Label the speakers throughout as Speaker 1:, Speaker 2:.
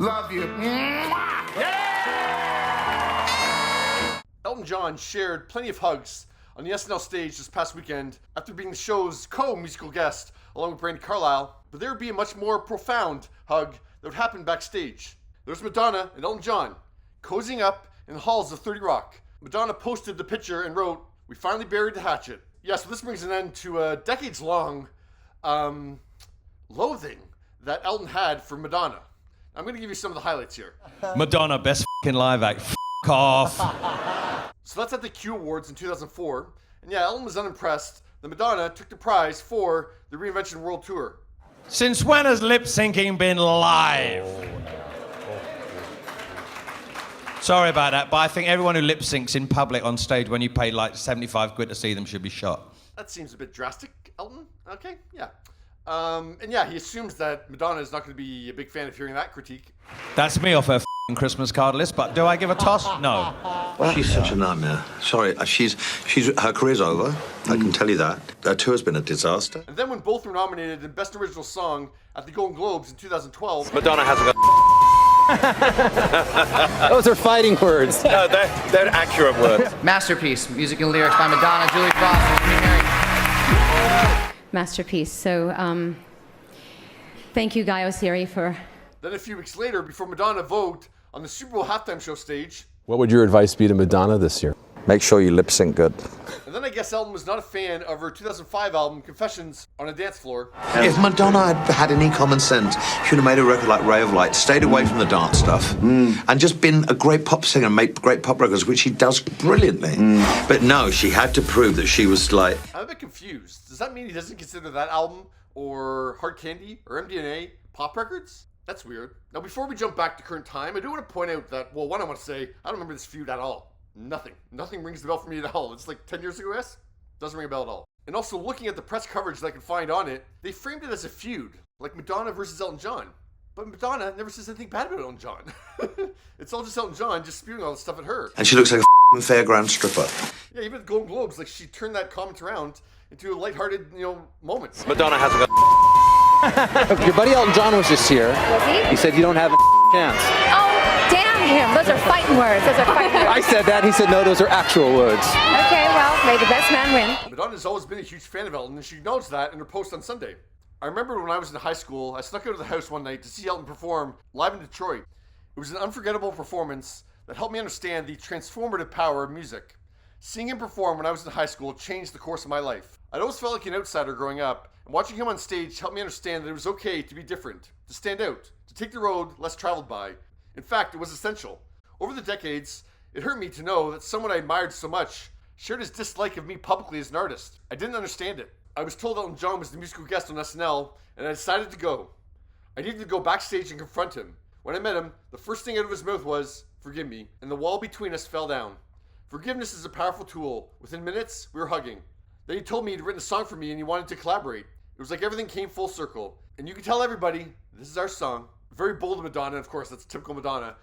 Speaker 1: Love you.
Speaker 2: Elton John shared plenty of hugs on the SNL stage this past weekend after being the show's co-musical guest along with Brandi Carlile, but there would be a much more profound hug that would happen backstage. There's Madonna and Elton John cozying up in the halls of 30 Rock. Madonna posted the picture and wrote, "We finally buried the hatchet." Yeah, so this brings an end to a decades-long loathing that Elton had for Madonna. I'm going to give you some of the highlights here.
Speaker 3: Madonna, best f***ing live act. F*** off.
Speaker 2: So that's at the Q Awards in 2004. And yeah, Elton was unimpressed that Madonna took the prize for the Reinvention World Tour.
Speaker 3: Since when has lip syncing been live? Sorry about that, but I think everyone who lip syncs in public on stage when you pay like 75 quid to see them should be shot.
Speaker 2: That seems a bit drastic, Elton. Okay, yeah. And yeah, he assumes that Madonna is not going to be a big fan of hearing that critique.
Speaker 3: That's me off her f***ing Christmas card list, but do I give a toss? No.
Speaker 4: She's such a nightmare. Sorry, her career's over. I can tell you that. Her tour's been a disaster.
Speaker 2: And then when both were nominated in Best Original Song at the Golden Globes in 2012...
Speaker 5: Madonna hasn't got...
Speaker 6: Those are fighting words.
Speaker 5: No, they're accurate words.
Speaker 7: Masterpiece, music and lyrics by Madonna, Julie Frost, and Jimmy Mary.
Speaker 8: Masterpiece. So, thank you, Guy Osieri, for...
Speaker 2: Then a few weeks later, before Madonna vogued on the Super Bowl halftime show stage...
Speaker 6: What would your advice be to Madonna this year?
Speaker 4: Make sure you lip sync good.
Speaker 2: And then I guess Elton was not a fan of her 2005 album, Confessions on a Dance Floor.
Speaker 4: If Madonna had had any common sense, she would have made a record like Ray of Light, stayed away from the dance stuff, and just been a great pop singer and make great pop records, which she does brilliantly. But no, she had to prove that she was like...
Speaker 2: I'm a bit confused. Does that mean he doesn't consider that album, or Hard Candy, or MDNA pop records? That's weird. Now, before we jump back to current time, I do want to point out that, well, one, I want to say, I don't remember this feud at all. Nothing rings the bell for me at all. It's like 10 years ago, yes? Doesn't ring a bell at all. And also, looking at the press coverage that I could find on it, they framed it as a feud, like Madonna versus Elton John. But Madonna never says anything bad about Elton John. It's all just Elton John just spewing all this stuff at her.
Speaker 4: And she looks like a fairground stripper.
Speaker 2: Yeah, even at the Golden Globes, like, she turned that comment around into a lighthearted, moment.
Speaker 5: Madonna hasn't got...
Speaker 6: Your buddy Elton John was just here.
Speaker 8: Was he?
Speaker 6: He said you don't have a chance.
Speaker 8: Oh, damn him. Those are fighting words.
Speaker 6: I said that. He said, no, those are actual words.
Speaker 8: Okay, well, may the best man win.
Speaker 2: Madonna's always been a huge fan of Elton, and she acknowledged that in her post on Sunday. I remember when I was in high school, I snuck out of the house one night to see Elton perform live in Detroit. It was an unforgettable performance that helped me understand the transformative power of music. Seeing him perform when I was in high school changed the course of my life. I'd always felt like an outsider growing up, and watching him on stage helped me understand that it was okay to be different, to stand out, to take the road less traveled by. In fact, it was essential. Over the decades, it hurt me to know that someone I admired so much shared his dislike of me publicly as an artist. I didn't understand it. I was told Elton John was the musical guest on SNL, and I decided to go. I needed to go backstage and confront him. When I met him, the first thing out of his mouth was, "Forgive me," and the wall between us fell down. Forgiveness is a powerful tool. Within minutes, we were hugging. Then he told me he'd written a song for me and he wanted to collaborate. It was like everything came full circle. And you can tell everybody, this is our song. Very bold of Madonna, of course, that's typical Madonna.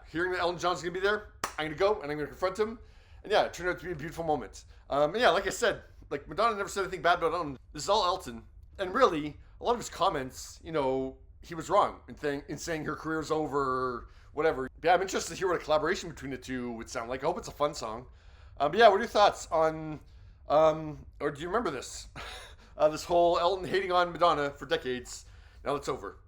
Speaker 2: Hearing that Elton John's gonna be there, I'm gonna go and I'm gonna confront him. And yeah, it turned out to be a beautiful moment. And yeah, like I said, like Madonna never said anything bad about Elton. This is all Elton. And really, a lot of his comments, he was wrong in saying her career's over or whatever. Yeah, I'm interested to hear what a collaboration between the two would sound like. I hope it's a fun song. But yeah, what are your thoughts on, or do you remember this? This whole Elton hating on Madonna for decades. Now it's over.